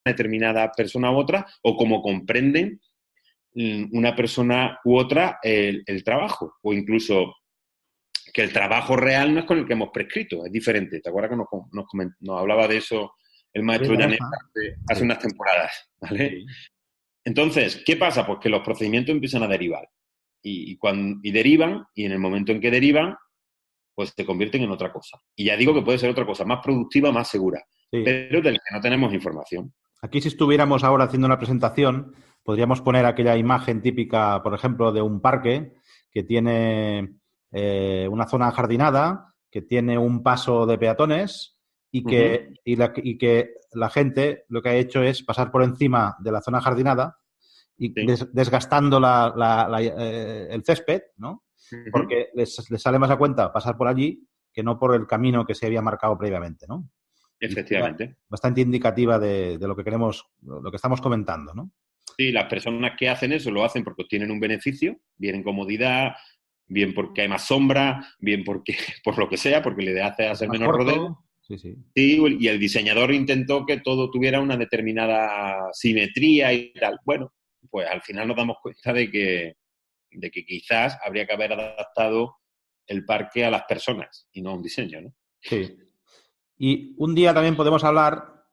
determinada persona u otra, o cómo comprenden una persona u otra el trabajo, o incluso que el trabajo real no es con el que hemos prescrito, es diferente. ¿Te acuerdas que nos hablaba de eso el maestro Llanet hace unas temporadas? ¿Vale? Sí. Entonces, ¿qué pasa? Pues que los procedimientos empiezan a derivar. Y derivan, y en el momento en que derivan, pues se convierten en otra cosa. Y ya digo que puede ser otra cosa, más productiva, más segura, Sí. pero del que no tenemos información. Aquí, si estuviéramos ahora haciendo una presentación, podríamos poner aquella imagen típica, por ejemplo, de un parque que tiene una zona ajardinada, que tiene un paso de peatones y que, y que la gente lo que ha hecho es pasar por encima de la zona ajardinada y desgastando el césped, ¿no? Porque les sale más a cuenta pasar por allí que no por el camino que se había marcado previamente, ¿no? Efectivamente. Bastante indicativa de lo que queremos, lo que estamos comentando, ¿no? Sí, las personas que hacen eso lo hacen porque obtienen un beneficio, bien en comodidad, bien porque hay más sombra, bien porque por lo que sea, porque le hace hacer menos rodeo. Sí, sí. Sí, y el diseñador intentó que todo tuviera una determinada simetría y tal. Bueno, pues al final nos damos cuenta de que quizás habría que haber adaptado el parque a las personas y no a un diseño, ¿no? Sí. Y un día también podemos hablar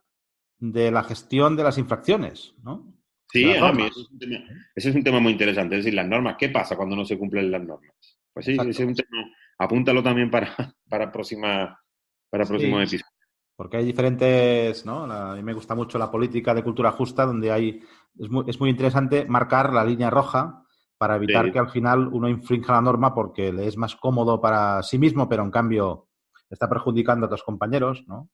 de la gestión de las infracciones, ¿no? De Sí, las normas. ese es un tema muy interesante. Es decir, las normas. ¿Qué pasa cuando no se cumplen las normas? Pues sí, ese Exacto. es un tema. Apúntalo también para próximos episodios. Porque hay diferentes, ¿no? A mí me gusta mucho la política de cultura justa, donde es muy interesante marcar la línea roja para evitar que al final uno infrinja la norma porque le es más cómodo para sí mismo, pero en cambio está perjudicando a otros compañeros, ¿no?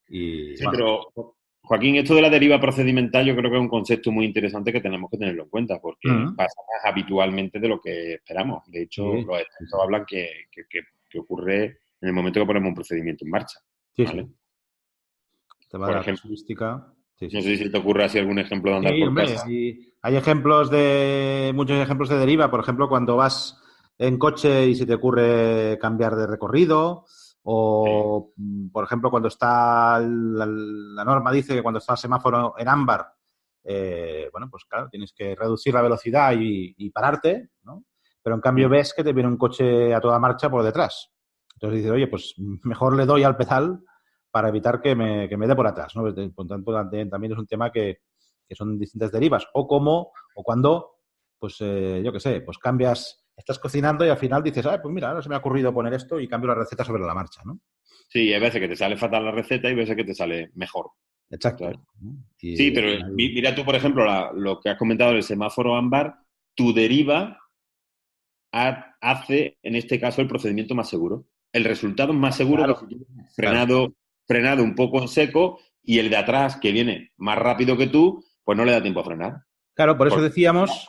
Y, Sí, bueno, pero Joaquín, esto de la deriva procedimental yo creo que es un concepto muy interesante que tenemos que tenerlo en cuenta porque pasa más habitualmente de lo que esperamos. De hecho, sí, los expertos hablan que ocurre en el momento que ponemos un procedimiento en marcha. sí, ¿Vale? sí. El tema de Por la ejemplo, casuística. Sí, no sí. sé si te ocurre así algún ejemplo de andar Sí, por hombre, casa. hay muchos ejemplos de deriva. Por ejemplo, cuando vas en coche y se te ocurre cambiar de recorrido, Sí. o, por ejemplo, cuando está la norma dice que cuando está el semáforo en ámbar, bueno, pues claro, tienes que reducir la velocidad y pararte, ¿no? Pero en cambio ves que te viene un coche a toda marcha por detrás. Entonces dices, oye, pues mejor le doy al pedal para evitar que me dé por atrás, ¿no? Por tanto, también es un tema que son distintas derivas. O cuando, pues yo qué sé, pues estás cocinando y al final dices, pues mira, ahora se me ha ocurrido poner esto y cambio la receta sobre la marcha, ¿no? Sí, hay veces que te sale fatal la receta y hay veces que te sale mejor. ¿Sabes? Exacto. Y Sí, pero mira tú, por ejemplo, lo que has comentado del semáforo ámbar, tu deriva hace, en este caso, el procedimiento más seguro. El resultado es más seguro que claro, si tú has claro. frenado un poco en seco y el de atrás, que viene más rápido que tú, pues no le da tiempo a frenar. Claro, por eso decíamos,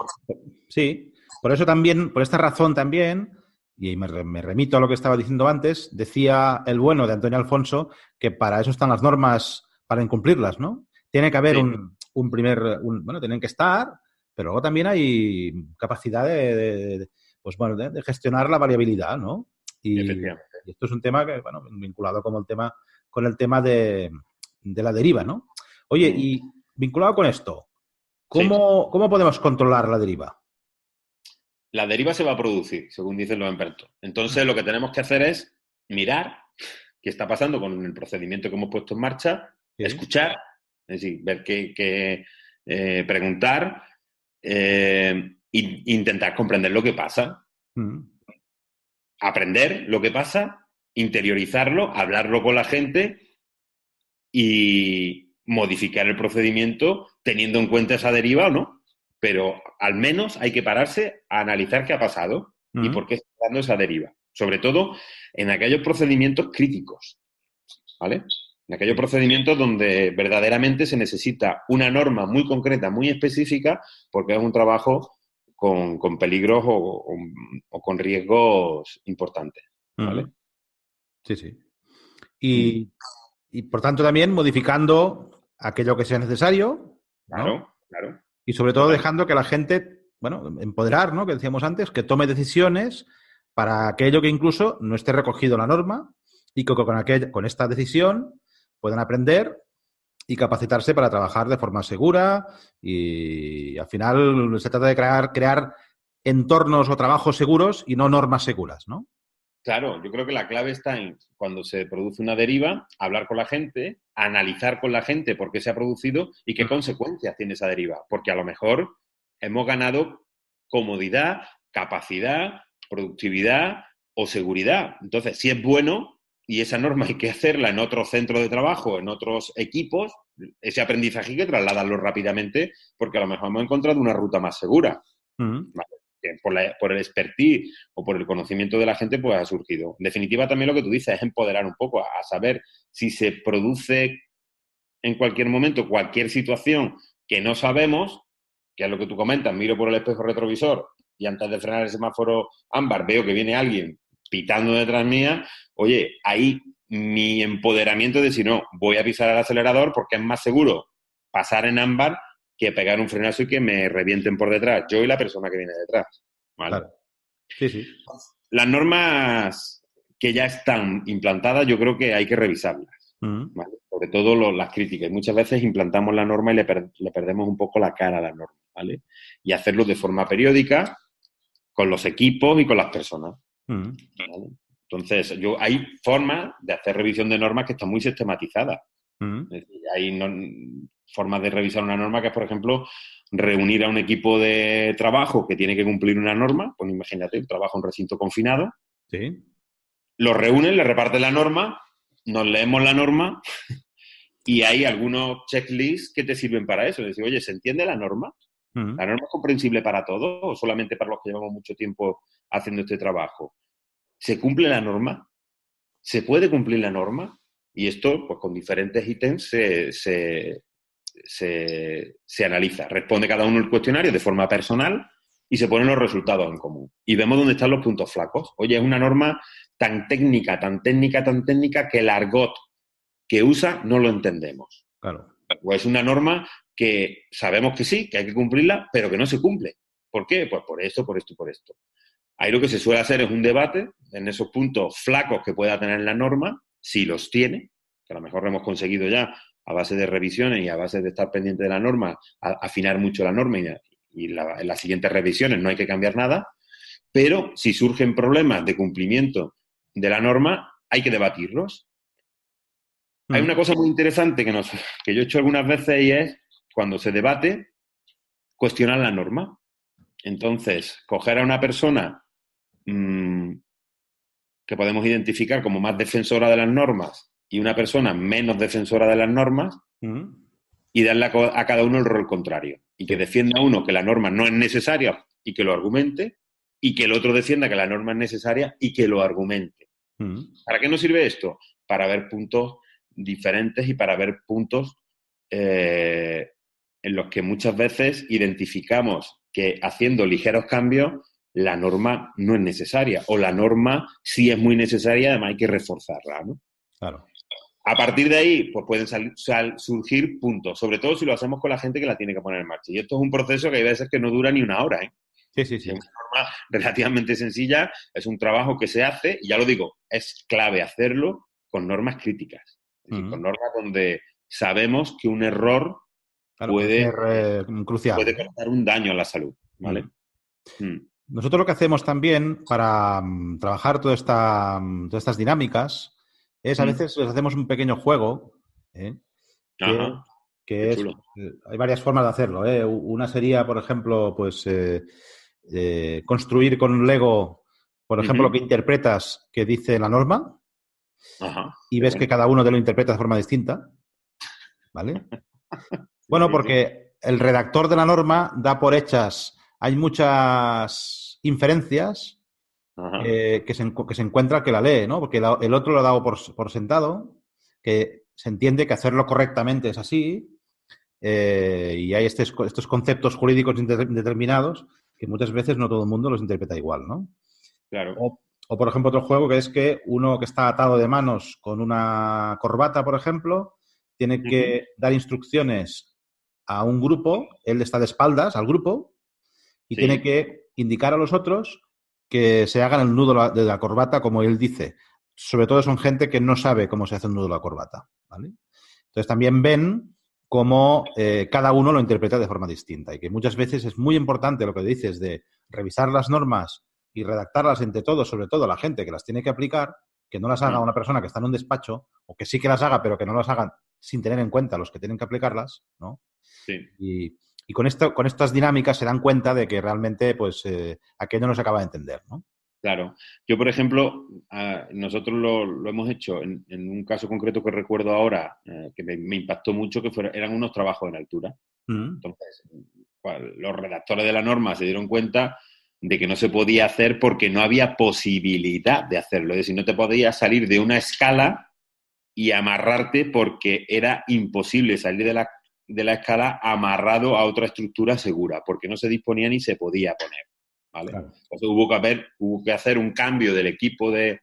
sí, por eso también, por esta razón también, y me remito a lo que estaba diciendo antes, decía el bueno de Antonio Alfonso que para eso están las normas, para incumplirlas, ¿no? Tiene que haber Sí, bueno, tienen que estar, pero luego también hay capacidad pues bueno, de gestionar la variabilidad, ¿no? efectivamente. Y esto es un tema que, bueno, vinculado con el tema de la deriva, ¿no? Oye, y vinculado con esto, Sí. ¿cómo podemos controlar la deriva? La deriva se va a producir, según dicen los expertos. Entonces, lo que tenemos que hacer es mirar qué está pasando con el procedimiento que hemos puesto en marcha, Sí. escuchar, es decir, ver preguntar e intentar comprender lo que pasa, Mm. aprender lo que pasa, interiorizarlo, hablarlo con la gente y modificar el procedimiento teniendo en cuenta esa deriva o no. Pero al menos hay que pararse a analizar qué ha pasado y Mm. por qué está dando esa deriva. Sobre todo en aquellos procedimientos críticos, ¿vale? En aquellos Sí. procedimientos donde verdaderamente se necesita una norma muy concreta, muy específica, porque es un trabajo con peligros o con riesgos importantes, Mm. ¿vale? Sí, sí. Y, y, por tanto también modificando aquello que sea necesario, ¿no? Claro, claro, Y sobre todo totalmente. dejando que la gente, bueno, empoderar, ¿no? Que decíamos antes, que tome decisiones para aquello que incluso no esté recogido en la norma y que con esta decisión puedan aprender y capacitarse para trabajar de forma segura y al final se trata de crear entornos o trabajos seguros y no normas seguras, ¿no? Claro, yo creo que la clave está en cuando se produce una deriva, hablar con la gente, analizar con la gente por qué se ha producido y qué consecuencias tiene esa deriva. Porque a lo mejor hemos ganado comodidad, capacidad, productividad o seguridad. Entonces, si es bueno y esa norma hay que hacerla en otros centros de trabajo, en otros equipos, ese aprendizaje hay que trasladarlo rápidamente porque a lo mejor hemos encontrado una ruta más segura. ¿Vale? Que por el expertise o por el conocimiento de la gente, pues ha surgido. En definitiva, también lo que tú dices es empoderar un poco a saber si se produce en cualquier momento cualquier situación que no sabemos, que es lo que tú comentas, miro por el espejo retrovisor y antes de frenar el semáforo ámbar veo que viene alguien pitando detrás mía, oye, ahí mi empoderamiento de decir, no, voy a pisar el acelerador porque es más seguro pasar en ámbar que pegar un frenazo y que me revienten por detrás, yo y la persona que viene detrás. ¿Vale? Claro. Sí, sí. Las normas que ya están implantadas, yo creo que hay que revisarlas. ¿Vale? Sobre todo las críticas. Muchas veces implantamos la norma y le perdemos un poco la cara a la norma, ¿vale? Y hacerlo de forma periódica con los equipos y con las personas. ¿Vale? Entonces, hay formas de hacer revisión de normas que están muy sistematizadas. Es decir, hay formas de revisar una norma que es, por ejemplo, reunir a un equipo de trabajo que tiene que cumplir una norma, pues imagínate, trabajo en un recinto confinado, Sí. los reúnen, le reparten la norma, nos leemos la norma y hay algunos checklists que te sirven para eso. Es decir, oye, ¿se entiende la norma? ¿La norma es comprensible para todos o solamente para los que llevamos mucho tiempo haciendo este trabajo? ¿Se cumple la norma? ¿Se puede cumplir la norma? Y esto, pues con diferentes ítems se analiza. Responde cada uno el cuestionario de forma personal y se ponen los resultados en común. Y vemos dónde están los puntos flacos. Oye, es una norma tan técnica, tan técnica, tan técnica que el argot que usa no lo entendemos. Claro. O es una norma que sabemos que sí, que hay que cumplirla, pero que no se cumple. ¿Por qué? Pues por esto, por esto y por esto. Ahí lo que se suele hacer es un debate en esos puntos flacos que pueda tener la norma, si los tiene, que a lo mejor lo hemos conseguido ya a base de revisiones y a base de estar pendiente de la norma, afinar mucho la norma y en las siguientes revisiones no hay que cambiar nada, pero si surgen problemas de cumplimiento de la norma, hay que debatirlos. Hay una cosa muy interesante que yo he hecho algunas veces y es, cuando se debate, cuestionar la norma. Entonces, coger a una persona que podemos identificar como más defensora de las normas y una persona menos defensora de las normas y darle a cada uno el rol contrario. Y que defienda uno que la norma no es necesaria y que lo argumente, y que el otro defienda que la norma es necesaria y que lo argumente. ¿Para qué nos sirve esto? Para ver puntos diferentes y para ver puntos en los que muchas veces identificamos que haciendo ligeros cambios la norma no es necesaria o la norma sí es muy necesaria, además hay que reforzarla, ¿no? Claro. A partir de ahí, pues pueden surgir puntos, sobre todo si lo hacemos con la gente que la tiene que poner en marcha. Y esto es un proceso que hay veces que no dura ni una hora, ¿eh? Sí, sí, sí. Es una norma relativamente sencilla, es un trabajo que se hace, y ya lo digo, es clave hacerlo con normas críticas. Es decir, con normas donde sabemos que un error puede ser crucial. puede causar un daño a la salud, ¿vale? Nosotros lo que hacemos también para trabajar todas estas dinámicas es a veces les hacemos un pequeño juego, que es, hay varias formas de hacerlo. Una sería, por ejemplo, pues construir con un Lego, por ejemplo, lo que interpretas que dice la norma y ves que cada uno te lo interpreta de forma distinta, ¿vale? Bueno, porque el redactor de la norma da por hechas, hay muchas inferencias que se encuentra que la lee, ¿no? Porque el otro lo ha dado por sentado, que se entiende que hacerlo correctamente es así, y hay estos conceptos jurídicos determinados que muchas veces no todo el mundo los interpreta igual, ¿no? Claro. O, por ejemplo, otro juego que es que uno que está atado de manos con una corbata, por ejemplo, tiene que dar instrucciones a un grupo, él está de espaldas al grupo y tiene que indicar a los otros que se hagan el nudo de la corbata como él dice. Sobre todo son gente que no sabe cómo se hace un nudo de la corbata, ¿vale? Entonces también ven cómo cada uno lo interpreta de forma distinta y que muchas veces es muy importante lo que dices de revisar las normas y redactarlas entre todos, sobre todo la gente que las tiene que aplicar, que no las haga una persona que está en un despacho o que sí que las haga, pero que no las hagan sin tener en cuenta los que tienen que aplicarlas, ¿no? Sí. Y con estas dinámicas se dan cuenta de que realmente pues aquello no se acaba de entender, ¿no? Claro. Yo, por ejemplo, nosotros lo hemos hecho en un caso concreto que recuerdo ahora, que me impactó mucho, que eran unos trabajos en altura. Entonces, los redactores de la norma se dieron cuenta de que no se podía hacer porque no había posibilidad de hacerlo. Es decir, no te podías salir de una escala y amarrarte porque era imposible salir de la escala amarrado a otra estructura segura, porque no se disponía ni se podía poner. ¿Vale? Claro. Entonces hubo que hacer un cambio del equipo de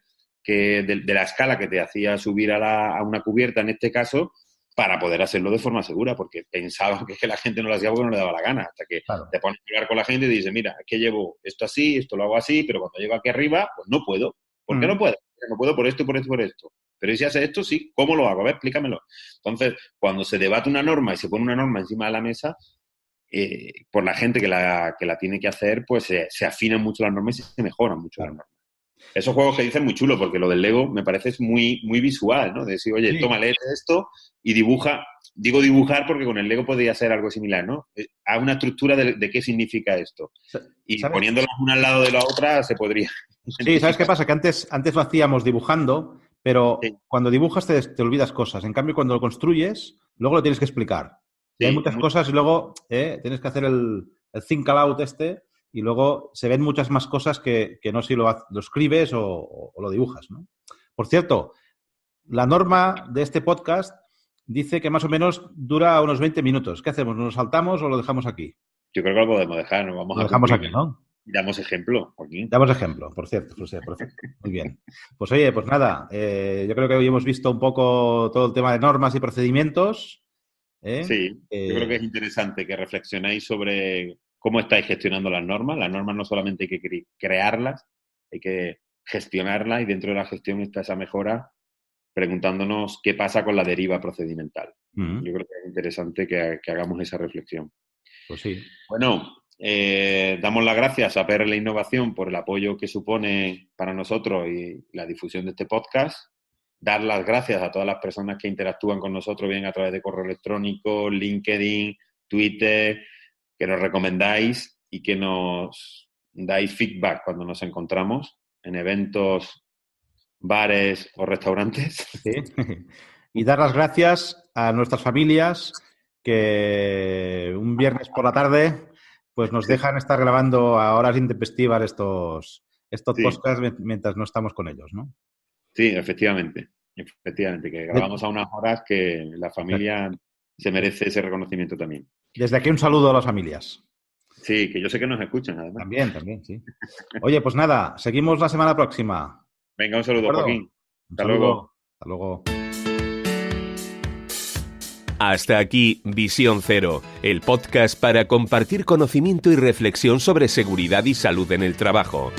la escala que te hacía subir a una cubierta, en este caso, para poder hacerlo de forma segura, porque pensaban que la gente no lo hacía porque no le daba la gana, hasta que te pones a hablar con la gente y dices, mira, es que llevo esto así, esto lo hago así, pero cuando llego aquí arriba, pues no puedo. ¿Por qué no puedo? No puedo por esto, por esto, por esto. Pero si hace esto, sí, ¿cómo lo hago? A ver, explícamelo. Entonces, cuando se debate una norma y se pone una norma encima de la mesa, por la gente que la tiene que hacer, pues se afinan mucho las normas y se mejoran mucho las normas. Esos juegos que dicen muy chulo, porque lo del Lego me parece muy, muy visual, ¿no? De decir, oye, toma, lee esto y dibuja. Digo dibujar porque con el Lego podría ser algo similar, ¿no? Haz una estructura de qué significa esto. Y ¿sabes? Poniéndolas una al lado de la otra se podría... Sí, ¿sabes qué pasa? Que antes lo hacíamos dibujando, pero cuando dibujas te olvidas cosas. En cambio, cuando lo construyes, luego lo tienes que explicar. Y hay muchas cosas y luego tienes que hacer el think aloud y luego se ven muchas más cosas que no si lo escribes o lo dibujas, ¿no? Por cierto, la norma de este podcast dice que más o menos dura unos 20 minutos. ¿Qué hacemos? ¿Nos lo saltamos o lo dejamos aquí? Yo creo que lo podemos dejar. Nos vamos lo dejamos aquí, ¿no? Damos ejemplo, Joaquín. Damos ejemplo, por cierto. Perfecto. Muy bien. Pues oye, pues nada, yo creo que hoy hemos visto un poco todo el tema de normas y procedimientos. Sí, yo creo que es interesante que reflexionéis sobre cómo estáis gestionando las normas. Las normas no solamente hay que crearlas, hay que gestionarlas y dentro de la gestión está esa mejora preguntándonos qué pasa con la deriva procedimental. Yo creo que es interesante que hagamos esa reflexión. Pues sí. Bueno, damos las gracias a PR La Innovación por el apoyo que supone para nosotros y la difusión de este podcast. Dar las gracias a todas las personas que interactúan con nosotros, bien a través de correo electrónico, LinkedIn, Twitter, que nos recomendáis y que nos dais feedback cuando nos encontramos en eventos, bares o restaurantes. Sí. Y dar las gracias a nuestras familias que un viernes por la tarde pues nos dejan estar grabando a horas intempestivas estos podcasts mientras no estamos con ellos, ¿no? Sí, efectivamente, que grabamos a unas horas que la familia se merece ese reconocimiento también. Desde aquí un saludo a las familias. Sí, que yo sé que nos escuchan, además. También, sí. Oye, pues nada, seguimos la semana próxima. Venga, un saludo, Joaquín. Hasta luego. Hasta luego. Hasta aquí Visión Cero, el podcast para compartir conocimiento y reflexión sobre seguridad y salud en el trabajo.